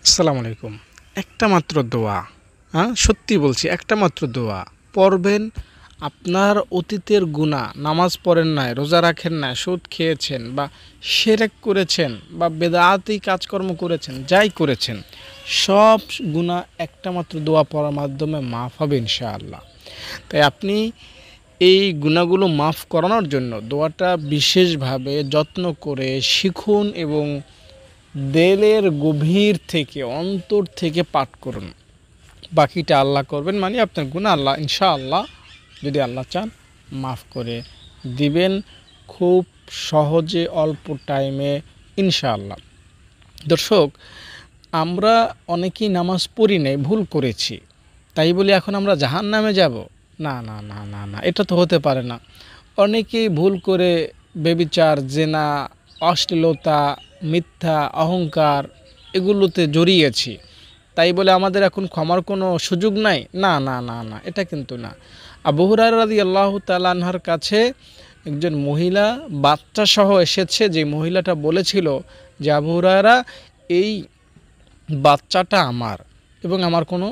আসসালামু আলাইকুম। একটা মাত্র দোয়া, সত্যি বলছি, একটা মাত্র দোয়া পড়বেন। আপনার অতীতের গুনাহ, নামাজ পড়েন নাই, রোজা রাখেন নাই, সুদ খেয়েছেন বা শিরক করেছেন বা বেদাতি কাজকর্ম করেছেন, যাই করেছেন সব গুনাহ একটা মাত্র দোয়া পড়ার মাধ্যমে মাফ হবে ইনশাআল্লাহ। তাই আপনি এই গুনাহগুলো মাফ করানোর জন্য দোয়াটা বিশেষভাবে যত্ন করে শিখুন এবং দিলের গভীর থেকে, অন্তর থেকে পাঠ করুন। বাকিটা আল্লাহ করবেন, মানে আপনার গুনাহ আল্লাহ ইনশাআল্লাহ, যদি আল্লাহ চান, মাফ করে দিবেন খুব সহজে, অল্প টাইমে ইনশাআল্লাহ। দর্শক, আমরা অনেকেই নামাজ পড়ি নাই, ভুল করেছি, তাই বলি এখন আমরা জাহান্নামে যাব? না না না না না, এটা তো হতে পারে না। অনেকেই ভুল করে ব্যভিচার, জেনা, অশ্লীলতা, মিথ্যা, অহংকার এগুলোতে জড়িয়েছি, তাই বলে আমাদের এখন ক্ষমার কোনো সুযোগ নাই? না না না না, এটা কিন্তু না। আবু হুরায়রা রাদিয়াল্লাহু তাআলা আনহার কাছে একজন মহিলা বাচ্চা সহ এসেছে, যে মহিলাটা বলেছিল যে আবু হুরায়রা, এই বাচ্চাটা আমার, এবং আমার কোনো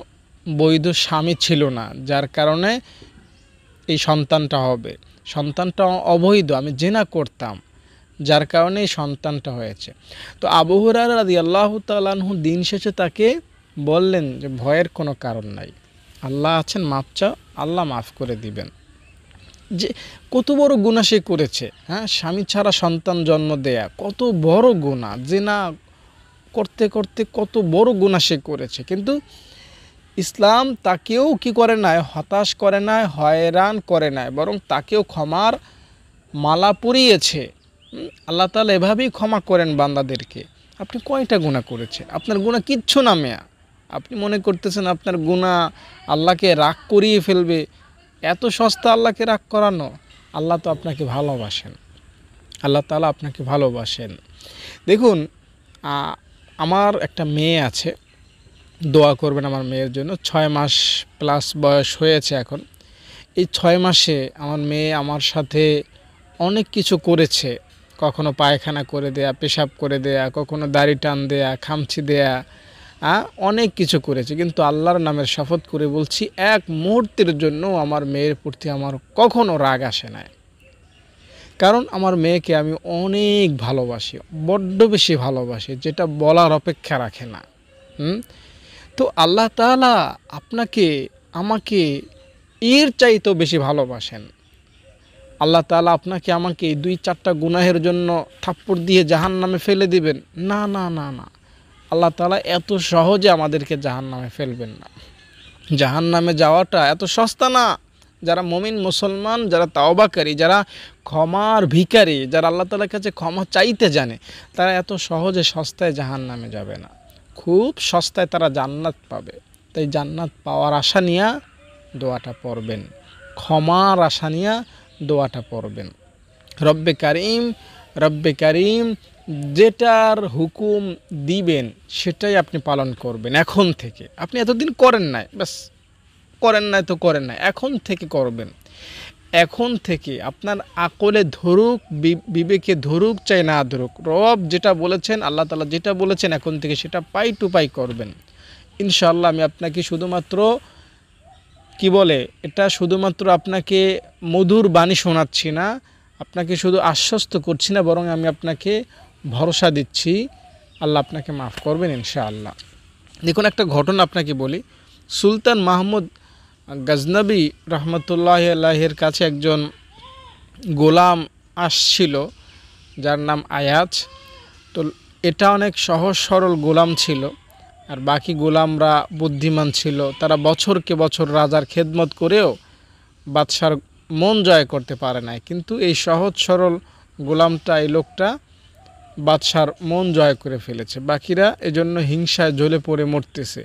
বৈধ স্বামী ছিল না, যার কারণে এই সন্তানটা হবে। সন্তানটা অবৈধ, আমি জেনা করতাম, যার কারণে এই সন্তানটা হয়েছে। তো আবু হুরায়রা রাদিয়াল্লাহু তাআলা আনহু দিন শেষে তাকে বললেন যে ভয়ের কোনো কারণ নাই, আল্লাহ আছেন, মাফ চাও, আল্লাহ মাফ করে দিবেন। যে কত বড় গুনাহ সে করেছে, স্বামী ছাড়া সন্তান জন্ম দেয়া কত বড় গুনাহ, জেনা করতে করতে কত বড় গুনাহ সে করেছে, কিন্তু ইসলাম তাকেও কি করে নাই, হতাশ করে নাই, হয়রান করে নাই, বরং তাকেও ক্ষমার মালা পরিয়েছে। আল্লাহ তাআলা এভাবেই ক্ষমা করেন বান্দাদেরকে। আপনি কয়টা গুনাহ করেছেন? আপনার গুনাহ কিচ্ছু না মেয়া। আপনি মনে করতেছেন আপনার গুনাহ আল্লাহকে রাগ করিয়ে ফেলবে। এত সস্তা আল্লাহকে রাগ করানো? আল্লাহ তো আপনাকে ভালোবাসেন, আল্লাহ তাআলা আপনাকে ভালোবাসেন। দেখুন, আমার একটা মেয়ে আছে, দোয়া করবেন আমার মেয়ের জন্য। 6 মাস প্লাস বয়স হয়েছে এখন। এই 6 মাসে আমার মেয়ে আমার সাথে অনেক কিছু করেছে। কখনো পায়খানা করে দেয়া, পেশাব করে দেয়া, কখনো দাড়ি টান দেয়া, খামচি দেয়া, অনেক কিছু করেছে। কিন্তু আল্লাহর নামের শপথ করে বলছি, এক মুহূর্তের জন্য আমার মেয়ের প্রতি আমার কখনো রাগ আসে নাই। কারণ আমার মেয়েকে আমি অনেক ভালোবাসি, বড্ড বেশি ভালোবাসি, যেটা বলার অপেক্ষা রাখে না। তো আল্লাহ তাআলা আপনাকে, আমাকে এর চাইতেও বেশি ভালোবাসেন। আল্লাহ তাআলা আপনাকে, আমাকে 2-4টা গুনাহের জন্য থাপ্পড় দিয়ে জাহান্নামে ফেলে দিবেন? না না না না, আল্লাহ তাআলা এত সহজে আমাদেরকে জাহান্নামে ফেলবেন না। জাহান্নামে যাওয়াটা এত সস্তা না। যারা মুমিন মুসলমান, যারা তাওবাকারী, যারা ক্ষমার ভিখারি, যারা আল্লাহ তাআলার কাছে ক্ষমা চাইতে জানে, তারা এত সহজে সস্তায় জাহান্নামে যাবে না। খুব সস্তায় তারা জান্নাত পাবে। তাই জান্নাত পাওয়ার আশা নিয়ে দোয়াটা পড়বেন, ক্ষমার আশা নিয়ে দোয়াটা পড়বেন। রব্বে কারিম, রব্বে কারিম, যেটার হুকুম দিবেন সেটাই আপনি পালন করবেন এখন থেকে। আপনি এতদিন করেন নাই, ব্যাস করেন নাই তো করেন নাই, এখন থেকে করবেন। এখন থেকে আপনার আকলে ধরুক, বিবেকে ধরুক চাই না ধরুক, রব যেটা বলেছেন, আল্লাহ তাআলা যেটা বলেছেন, এখন থেকে সেটা পাই টু পাই করবেন ইনশাআল্লাহ। আমি আপনাকে শুধুমাত্র এটা শুধুমাত্র আপনাকে মধুর বাণী শোনাচ্ছি না, আপনাকে শুধু আশ্বস্ত করছি না, বরং আমি আপনাকে ভরসা দিচ্ছি, আল্লাহ আপনাকে মাফ করবেন ইনশাআল্লাহ। দেখুন, একটা ঘটনা আপনাকে বলি। সুলতান মাহমুদ গজনবী রহমতুল্লাহি আলাইহির কাছে একজন গোলাম আসছিল, যার নাম আয়াজ। তো এটা অনেক সহজ সরল গোলাম ছিল, আর বাকি গোলামরা বুদ্ধিমান ছিল। তারা বছরকে বছর রাজার খেদমত করেও বাদশার মন জয় করতে পারে নাই। কিন্তু এই সহজ সরল গোলামটা, এই লোকটা বাদশার মন জয় করে ফেলেছে। বাকিরা এজন্য হিংসায় জ্বলে পড়ে মরতেছে,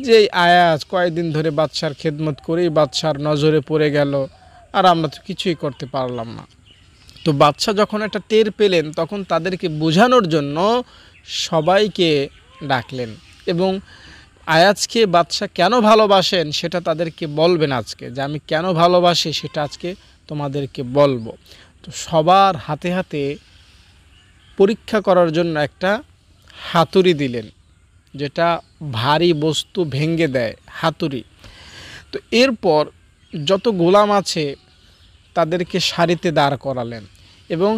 যে আয়াজ কয়েকদিন ধরে বাদশার খেদমত করেই বাদশার নজরে পড়ে গেল, আর আমরা তো কিছুই করতে পারলাম না। তো বাদশা যখন এটা টের পেলেন, তখন তাদেরকে বোঝানোর জন্য সবাইকে ডাকলেন, এবং আয়াজকে বাদশা কেন ভালোবাসেন সেটা তাদেরকে বলবেন আজকে, যে আমি কেন ভালোবাসি সেটা আজকে তোমাদেরকে বলবো। তো সবার হাতে হাতে পরীক্ষা করার জন্য একটা হাতুড়ি দিলেন, যেটা ভারী বস্তু ভেঙে দেয়, হাতুড়ি। তো এরপর যত গোলাম আছে তাদেরকে সারিতে দাঁড় করালেন এবং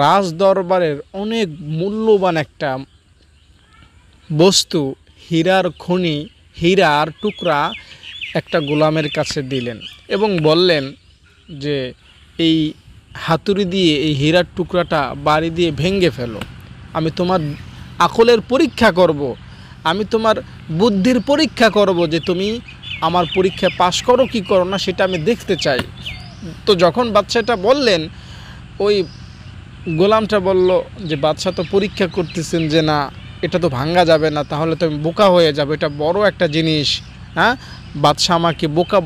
রাজ দরবারের অনেক মূল্যবান একটা বস্তু, হীরার খনি, হীরার টুকরা একটা গোলামের কাছে দিলেন এবং বললেন যে এই হাতুড়ি দিয়ে এই হীরার টুকরাটা বাড়ি দিয়ে ভেঙে ফেলো। আমি তোমার আকলের পরীক্ষা করব, আমি তোমার বুদ্ধির পরীক্ষা করব যে তুমি আমার পরীক্ষা পাশ করো কি করো না, সেটা আমি দেখতে চাই। তো যখন বাদশাটা বললেন, ওই গোলামটা বলল যে বাদশা তো পরীক্ষা করতেছেন যে না এটা তো ভাঙ্গা যাবে না, তাহলে তো আমি বোকা হয়ে যাবে, এটা বড় একটা জিনিস, হ্যাঁ বাদশা আমাকে বোকা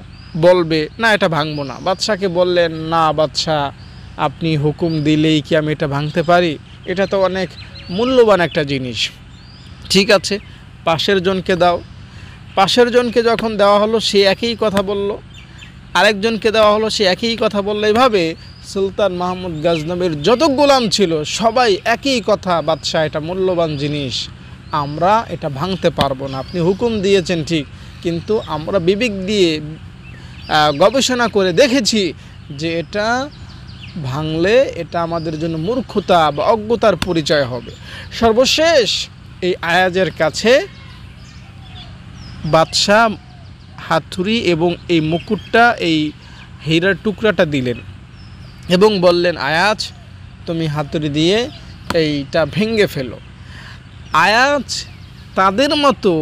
বলবে, না এটা ভাঙবো না। বাদশাকে বললেন, না বাদশা আপনি হুকুম দিলেই কি আমি এটা ভাঙতে পারি, এটা তো অনেক মূল্যবান একটা জিনিস। ঠিক আছে, পাশের জনকে দাও। পাশের জনকে যখন দেওয়া হলো সে একই কথা বলল, আরেকজনকে দেওয়া হলো সে একই কথা বলল। এইভাবে সুলতান মাহমুদ গাজনবীর যত গোলাম ছিল সবাই একই কথা, বাদশাহ এটা মূল্যবান জিনিস, আমরা এটা ভাঙতে পারবো না। আপনি হুকুম দিয়েছেন ঠিক, কিন্তু আমরা বিবেক দিয়ে গবেষণা করে দেখেছি যে এটা ভাঙলে এটা আমাদের জন্য মূর্খতা বা অজ্ঞতার পরিচয় হবে। সর্বশেষ এই আয়াজের কাছে বাদশাহ হাতুড়ি এবং এই মুকুটটা, এই হীরার টুকরাটা দিলেন এবং বললেন, আয়াজ তুমি হাতুড়ি দিয়ে এইটা ভেঙে ফেলো। আয়াজ তাদের মতো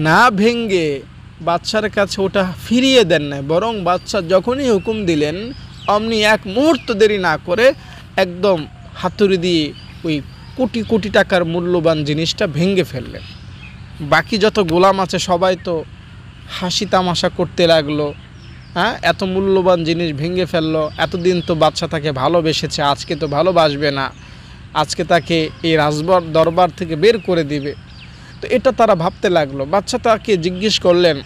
না ভেঙে বাদশার কাছে ওটা ফিরিয়ে দেন না, বরং বাদশা যখনই হুকুম দিলেন অমনি এক মুহূর্ত দেরি না করে একদম হাতুড়ি দিয়ে ওই কোটি কোটি টাকার মূল্যবান জিনিসটা ভেঙে ফেললেন। বাকি যত গোলাম আছে সবাই তো হাসি তামাশা করতে লাগলো, হ্যাঁ এত মূল্যবান জিনিস ভেঙে ফেললো, এতদিন তো বাদশা তাকে ভালোবেসেছে, আজকে তো ভালোবাসবে না, আজকে তাকে এই রাজবার দরবার থেকে বের করে দিবে। তো এটা তারা ভাবতে লাগলো। বাদশা তাকে জিজ্ঞেস করলেন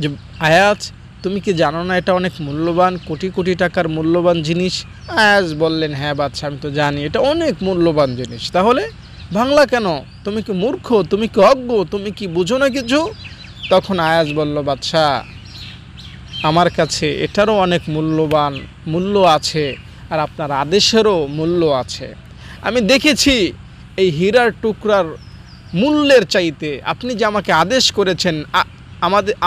যে আয়াজ তুমি কি জানো না এটা অনেক মূল্যবান, কোটি কোটি টাকার মূল্যবান জিনিস? আয়াজ বললেন, হ্যাঁ বাদশা আমি তো জানি এটা অনেক মূল্যবান জিনিস, তাহলে ভাঙলা কেন? তুমি কি মূর্খ, তুমি কি অজ্ঞ, তুমি কি বুঝো না কিছু? তখন আয়াজ বলল, বাদশা আমার কাছে এটারও অনেক মূল্য আছে, আর আপনার আদেশেরও মূল্য আছে। আমি দেখেছি এই হীরার টুকরার মূল্যের চাইতে আপনি যে আমাকে আদেশ করেছেন,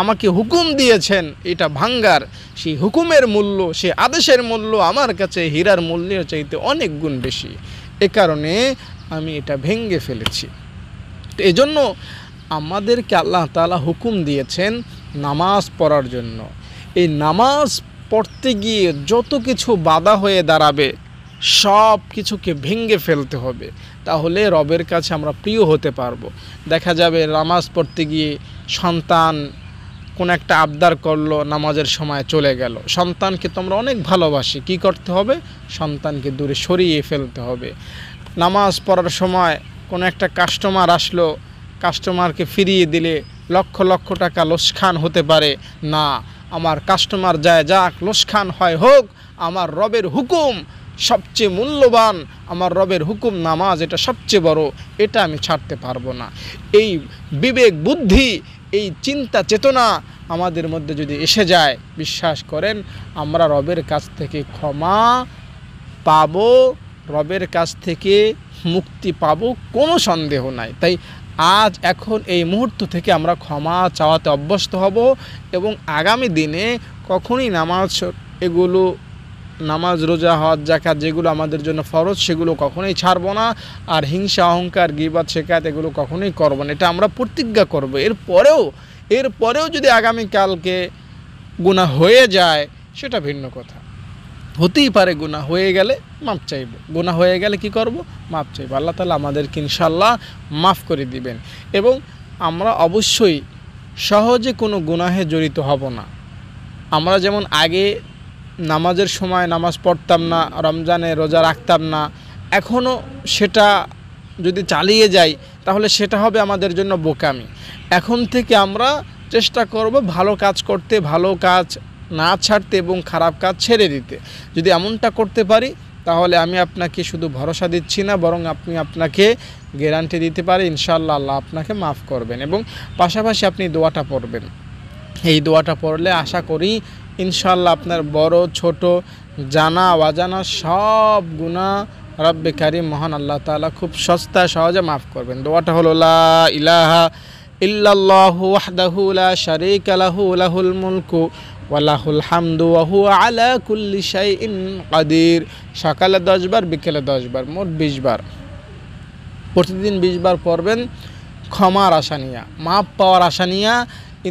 আমাকে হুকুম দিয়েছেন এটা ভাঙ্গার, সেই হুকুমের মূল্য, সেই আদেশের মূল্য আমার কাছে হীরার মূল্যের চাইতে অনেক গুণ বেশি, এ কারণে আমি এটা ভেঙে ফেলেছি। তো এজন্য আমাদেরকে আল্লাহ তাআলা হুকুম দিয়েছেন নামাজ পড়ার জন্য। এই নামাজ পড়তে গিয়ে যত কিছু বাধা হয়ে দাঁড়াবে সব কিছুকে ভেঙে ফেলতে হবে, তাহলে রবের কাছে আমরা প্রিয় হতে পারবো। দেখা যাবে নামাজ পড়তে গিয়ে সন্তান কোন একটা আবদার করলো, নামাজের সময় চলে গেল, সন্তানকে তো আমরা অনেক ভালোবাসি, কি করতে হবে? সন্তানকে দূরে সরিয়ে ফেলতে হবে। নামাজ পড়ার সময় কোনো একটা কাস্টমার আসলো, কাস্টমারকে ফিরিয়ে দিলে লক্ষ লক্ষ টাকা লোকসান হতে পারে, না, আমার কাস্টমার যায় যাক, লোকসান হয় হোক, আমার রবের হুকুম সবচেয়ে মূল্যবান, আমার রবের হুকুম নামাজ এটা সবচেয়ে বড়, এটা আমি ছাড়তে পারবো না। এই বিবেক বুদ্ধি, এই চিন্তা চেতনা আমাদের মধ্যে যদি এসে যায়, বিশ্বাস করেন আমরা রবের কাছ থেকে ক্ষমা পাবো, রবের কাছ থেকে মুক্তি পাবো, কোনো সন্দেহ নাই। তাই আজ এখন এই মুহূর্ত থেকে আমরা ক্ষমা চাওয়াতে অভ্যস্ত হব এবং আগামী দিনে কখনই নামাজ রোজা হজ যাকাত যেগুলো আমাদের জন্য ফরজ সেগুলো কখনোই ছাড়বো না, আর হিংসা অহংকার গীবত শিকায়ত এগুলো কখনোই করবো না, এটা আমরা প্রতিজ্ঞা করব। এরপরেও যদি আগামীকালকে গুনাহ হয়ে যায় সেটা ভিন্ন কথা, হতেই পারে গুনাহ হয়ে গেলে মাপ চাইব, গুনাহ হয়ে গেলে কি করব? মাপ চাইব। আল্লাহ তাআলা আমাদেরকে ইনশাআল্লাহ মাফ করে দিবেন এবং আমরা অবশ্যই সহজে কোনো গুনাহে জড়িত হব না। আমরা যেমন আগে নামাজের সময় নামাজ পড়তাম না, রমজানে রোজা রাখতাম না, এখনও সেটা যদি চালিয়ে যাই তাহলে সেটা হবে আমাদের জন্য বোকামি। এখন থেকে আমরা চেষ্টা করব ভালো কাজ করতে, ভালো কাজ না ছাড়তে এবং খারাপ কাজ ছেড়ে দিতে। যদি এমনটা করতে পারি তাহলে আমি আপনাকে শুধু ভরসা দিচ্ছি না, বরং আপনাকে গ্যারান্টি দিতে পারি ইনশাআল্লাহ আল্লাহ আপনাকে মাফ করবেন। এবং পাশাপাশি আপনি দোয়াটা পড়বেন। এই দোয়াটা পড়লে আশা করি ইনশাআল্লাহ আপনার বড় ছোট জানা অজানা সব গুনাহ রব্বে কারীম মহান আল্লাহ তাআলা খুব সস্তা সহজে মাফ করবেন। দোয়াটা হলো লা ইলাহা ইল্লাল্লাহু ওয়াহদাহু লা শারীকা লাহু লাহুল মুলকু ওয়া লাহুল হামদু ওয়া হুয়া আলা কুল্লি শাইইন কাদির। সকালে 10 বার, বিকেলে 10 বার, মোট 20 বার। প্রতিদিন 20 বার পড়বেন ক্ষমার আশা নিয়া, মাফ পাওয়ার আশা নিয়া।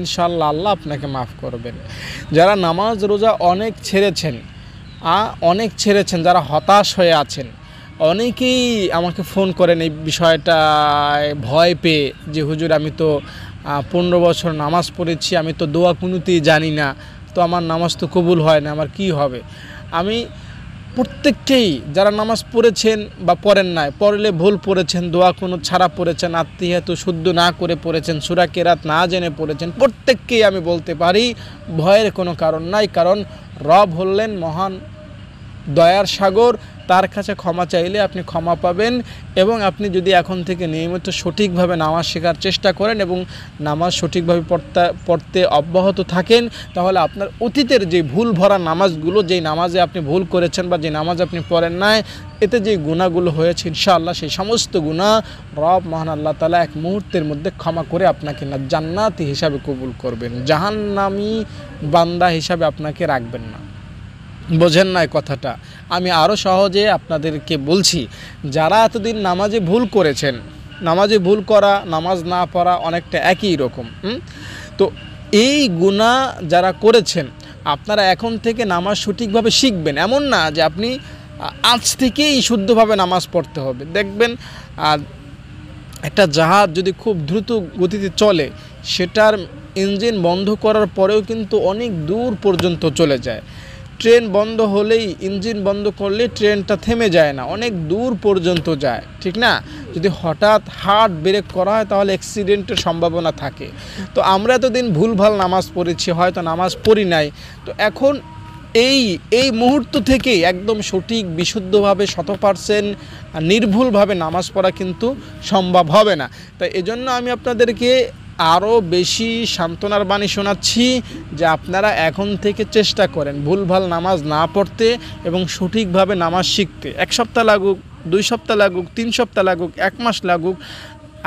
ইনশাআল্লাহ আল্লাহ আপনাকে মাফ করবেন। যারা নামাজ রোজা অনেক ছেড়েছেন, যারা হতাশ হয়ে আছেন, অনেকেই আমাকে ফোন করেন এই বিষয়টায় ভয় পেয়ে যে হুজুর আমি তো 15 বছর নামাজ পড়েছি, আমি তো দোয়া কুনুতেই জানি না, তো আমার নামাজ তো কবুল হয় না, আমার কি হবে। আমি প্রত্যেককেই যারা নামাজ পড়েছেন বা পড়েন নাই, পড়লে ভুল পড়েছেন, দোয়া কুনুত ছাড়া পড়েছেন, আত্মীয়তা শুদ্ধ না করে পড়েছেন, সূরা কেরাত না জেনে পড়েছেন, প্রত্যেককেই আমি বলতে পারি ভয়ের কোনো কারণ নাই। কারণ রব হলেন মহান দয়ার সাগর, তার কাছে ক্ষমা চাইলে আপনি ক্ষমা পাবেন। এবং আপনি যদি এখন থেকে নিয়মিত সঠিকভাবে নামাজ শেখার চেষ্টা করেন এবং নামাজ সঠিকভাবে পড়তে অব্যাহত থাকেন, তাহলে আপনার অতীতের যে ভুল ভরা নামাজগুলো, যেই নামাজে আপনি ভুল করেছেন বা যে নামাজ আপনি পড়েন নাই, এতে যে গুনাহগুলো হয়েছে ইনশাআল্লাহ সেই সমস্ত গুনাহ রব মহান আল্লাহ তাআলা এক মুহূর্তের মধ্যে ক্ষমা করে আপনাকে না জান্নাতি হিসাবে কবুল করবেন, জাহান্নামী বান্দা হিসাবে আপনাকে রাখবেন না। বোঝেন না কথাটা? আমি আরও সহজে আপনাদেরকে বলছি, যারা এতদিন নামাজে ভুল করেছেন, নামাজে ভুল করা নামাজ না পড়া অনেকটা একই রকম। তো এই গুনাহ যারা করেছেন, আপনারা এখন থেকে নামাজ সঠিকভাবে শিখবেন। এমন না যে আপনি আজ থেকেই শুদ্ধভাবে নামাজ পড়তে হবে। দেখবেন একটা জাহাজ যদি খুব দ্রুত গতিতে চলে, সেটার ইঞ্জিন বন্ধ করার পরেও কিন্তু অনেক দূর পর্যন্ত চলে যায়। ট্রেন বন্ধ হলেই, ইঞ্জিন বন্ধ করলে ট্রেনটা থেমে যায় না, অনেক দূর পর্যন্ত যায়, ঠিক না? যদি হঠাৎ হার্ড ব্রেক করা হয় তাহলে অ্যাক্সিডেন্টের সম্ভাবনা থাকে। তো আমরা এতদিন ভুলভাল নামাজ পড়েছি, হয়তো নামাজ পড়ি নাই। তো এখন এই মুহূর্ত থেকেই একদম সঠিক বিশুদ্ধভাবে 100% নির্ভুলভাবে নামাজ পড়া কিন্তু সম্ভব হবে না। তাই এজন্য আমি আপনাদেরকে আরও বেশি সান্ত্বনার বাণী শোনাচ্ছি যে আপনারা এখন থেকে চেষ্টা করেন ভুলভাল নামাজ না পড়তে এবং সঠিকভাবে নামাজ শিখতে। 1 সপ্তাহ লাগুক, 2 সপ্তাহ লাগুক, 3 সপ্তাহ লাগুক, 1 মাস লাগুক,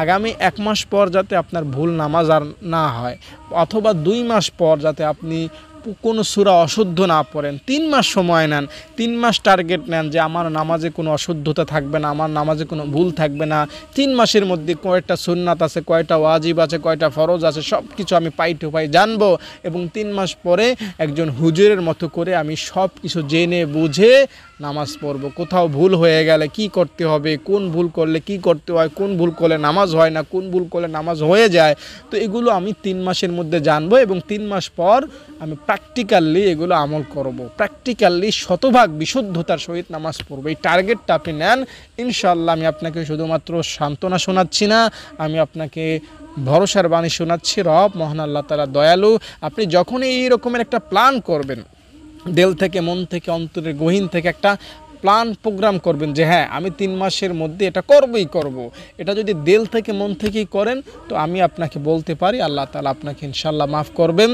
আগামী 1 মাস পর যাতে আপনার ভুল নামাজ আর না হয়, অথবা 2 মাস পর যাতে আপনি কোনো সূরা অশুদ্ধ না পড়েন। 3 মাস সময় নেন, 3 মাস টার্গেট নেন যে আমার নামাজে কোনো অশুদ্ধতা থাকবে না, আমার নামাজে কোনো ভুল থাকবে না। 3 মাসের মধ্যে কয়টা সুন্নাত আছে, কয়টা ওয়াজিব আছে, কয়টা ফরজ আছে, সব কিছু আমি পাই টু পাই জানবো। এবং 3 মাস পরে একজন হুজুরের মতো করে আমি সব কিছু জেনে বুঝে নামাজ পড়ব। কোথাও ভুল হয়ে গেলে কি করতে হবে, কোন ভুল করলে কি করতে হয়, কোন ভুল করলে নামাজ হয় না, কোন ভুল করলে নামাজ হয়ে যায়, তো এগুলো আমি 3 মাসের মধ্যে জানবো। এবং 3 মাস পর আমি প্র্যাকটিক্যালি এগুলো আমল করব, প্র্যাকটিক্যালি শতভাগ বিশুদ্ধতার সহিত নামাজ পড়ব। এই টার্গেটটা আপনি নেন, ইনশাআল্লাহ আমি আপনাকে শুধুমাত্র সান্ত্বনা শোনাচ্ছি না, আমি আপনাকে ভরসার বাণী শোনাচ্ছি। রব মহান আল্লাহ তাআলা দয়ালু। আপনি যখনই এই রকমের একটা প্ল্যান করবেন, দিল থেকে, মন থেকে, অন্তরের গহীন থেকে একটা প্ল্যান প্রোগ্রাম করবেন যে হ্যাঁ আমি 3 মাসের মধ্যে এটা করবই করব, এটা যদি দিল থেকে মন থেকেই করেন, তো আমি আপনাকে বলতে পারি আল্লাহ তাআলা আপনাকে ইনশাআল্লাহ মাফ করবেন,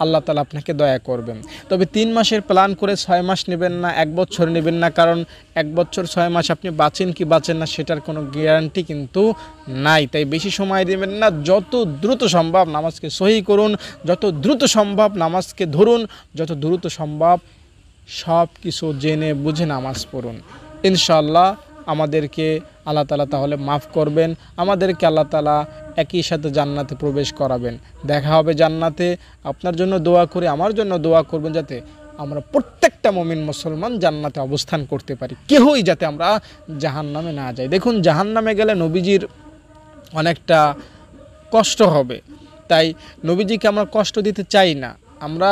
আল্লাহ তাআলা আপনাকে দয়া করবেন। তবে 3 মাসের প্ল্যান করে 6 মাস নেবেন না, 1 বছর নেবেন না। কারণ 1 বছর 6 মাস আপনি বাঁচেন কি বাঁচেন না সেটার কোনো গ্যারান্টি কিন্তু নাই। তাই বেশি সময় দেবেন না, যত দ্রুত সম্ভব নামাজকে সহি করুন, যত দ্রুত সম্ভব নামাজকে ধরুন, যত দ্রুত সম্ভব সব কিছু জেনে বুঝে নামাজ পড়ুন। ইনশাআল্লাহ আমাদেরকে আল্লাহ তাআলা তাহলে মাফ করবেন, আমাদেরকে আল্লাহ তাআলা একই সাথে জান্নাতে প্রবেশ করাবেন। দেখা হবে জান্নাতে। আপনার জন্য দোয়া করি, আমার জন্য দোয়া করবেন যাতে আমরা প্রত্যেকটা মুমিন মুসলমান জান্নাতে অবস্থান করতে পারি, কেউই যাতে আমরা জাহান্নামে না যাই। দেখুন, জাহান্নামে গেলে নবীজির অনেকটা কষ্ট হবে, তাই নবীজিকে আমরা কষ্ট দিতে চাই না। আমরা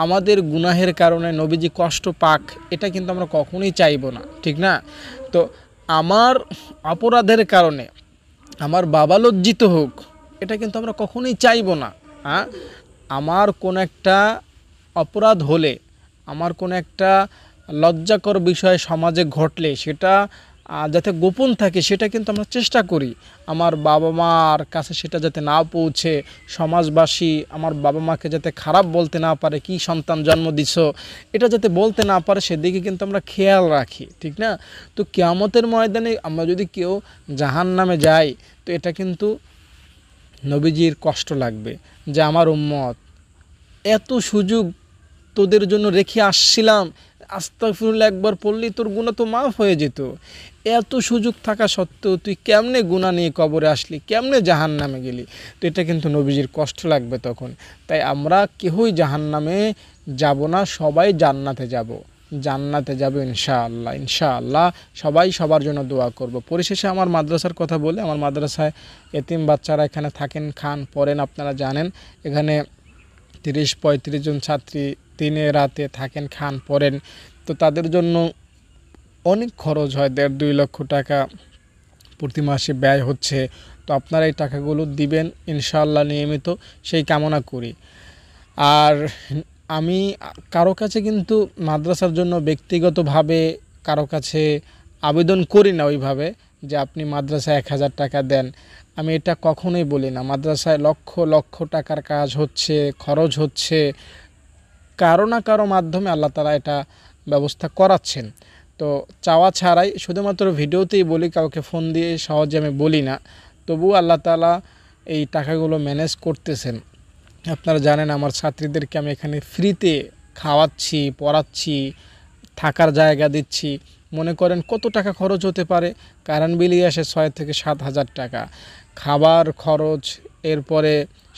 আমাদের গুনাহের কারণে নবীজি কষ্ট পাক, এটা কিন্তু আমরা কখনোই চাইব না, ঠিক না? তো আমার অপরাধের কারণে আমার বাবা লজ্জিত হোক, এটা কিন্তু আমরা কখনোই চাইব না। আমার কোন একটা অপরাধ হলে, আমার কোন একটা লজ্জাকর বিষয় সমাজে ঘটলে সেটা যাতে গোপন থাকে সেটা কিন্তু আমরা চেষ্টা করি। আমার বাবা মার কাছে সেটা যাতে না পৌঁছে, সমাজবাসী আমার বাবা মাকে যাতে খারাপ বলতে না পারে, কি সন্তান জন্ম দিছো এটা যাতে বলতে না পারে, সেদিকে কিন্তু আমরা খেয়াল রাখি, ঠিক না? তো কিয়ামতের ময়দানে আমরা যদি কেউ জাহান্নামে যাই, তো এটা কিন্তু নবীজির কষ্ট লাগবে যে আমার উম্মত এত সুযোগ তোদের জন্য রেখে আসছিলাম, আস্তাগফিরুল্লাহ একবার পড়লেই তোর গুনাহ তো মাফ হয়ে যেত। এত সুযোগ থাকা সত্ত্বেও তুই কেমনে গুনাহ নিয়ে কবরে আসলি, কেমনে জাহান্নামে গেলি? তো এটা কিন্তু নবীজির কষ্ট লাগবে তখন। তাই আমরা কেউই জাহান্নামে যাব না, সবাই জান্নাতে যাব, জান্নাতে যাব ইনশাআল্লাহ। ইনশাআল্লাহ সবাই সবার জন্য দোয়া করব। পরিশেষে আমার মাদ্রাসার কথা বলে, আমার মাদ্রাসায় এতিম বাচ্চারা এখানে থাকেন, খান, পড়েন, আপনারা জানেন। এখানে 30-35 জন ছাত্রী দিনে রাতে থাকেন, খান, পড়েন। তো তাদের জন্য অনেক খরচ হয়, 1.5-2 লক্ষ টাকা প্রতি মাসে ব্যয় হচ্ছে। তো আপনারা এই টাকাগুলো দিবেন ইনশাআল্লাহ নিয়মিত, সেই কামনা করি। আর আমি কারো কাছে কিন্তু মাদ্রাসার জন্য ব্যক্তিগতভাবে কারো কাছে আবেদন করি না ওইভাবে যে আপনি মাদ্রাসায় 1000 টাকা দেন। আমি এটা কখনোই বলি না। মাদ্রাসায় লক্ষ লক্ষ টাকার কাজ হচ্ছে, খরচ হচ্ছে, কারো না কারো মাধ্যমে আল্লাহ তাআলা এটা ব্যবস্থা করাচ্ছেন। তো চাওয়া ছাড়াই শুধুমাত্র ভিডিওতেই বলি, কাউকে ফোন দিয়ে সহজে আমি বলি না। তবুও আল্লাহ তাআলা এই টাকাগুলো ম্যানেজ করতেছেন। আপনারা জানেন আমার ছাত্রীদেরকে আমি এখানে ফ্রিতে খাওয়াচ্ছি, পড়াচ্ছি, থাকার জায়গা দিচ্ছি। মনে করেন কত টাকা খরচ হতে পারে? কারেন্ট বিলই আসে 6 থেকে 7 হাজার টাকা, খাবার খরচ, এরপরে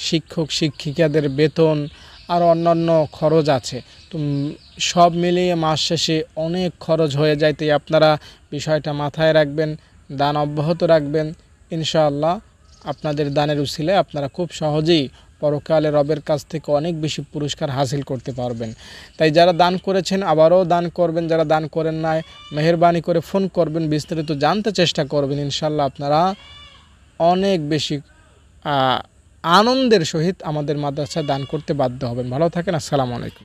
শিক্ষক শিক্ষিকাদের বেতন, আর অন্যান্য খরচ আছে। তো সব মিলিয়ে মাস শেষে অনেক খরচ হয়ে যায়। তাই আপনারা বিষয়টা মাথায় রাখবেন, দান অব্যাহত রাখবেন। ইনশাআল্লাহ আপনাদের দানের উসিলায় আপনারা খুব সহজেই পরকালে রবের কাছ থেকে অনেক বেশি পুরস্কার হাসিল করতে পারবেন। তাই যারা দান করেছেন আবারও দান করবেন, যারা দান করেন নাই মেহেরবানি করে ফোন করবেন, বিস্তারিত জানতে চেষ্টা করবেন। ইনশাআল্লাহ আপনারা অনেক বেশি আনন্দের সহিত আমাদের মাদ্রাসায় দান করতে বাধ্য হবেন। ভালো থাকেন। আসসালামু আলাইকুম।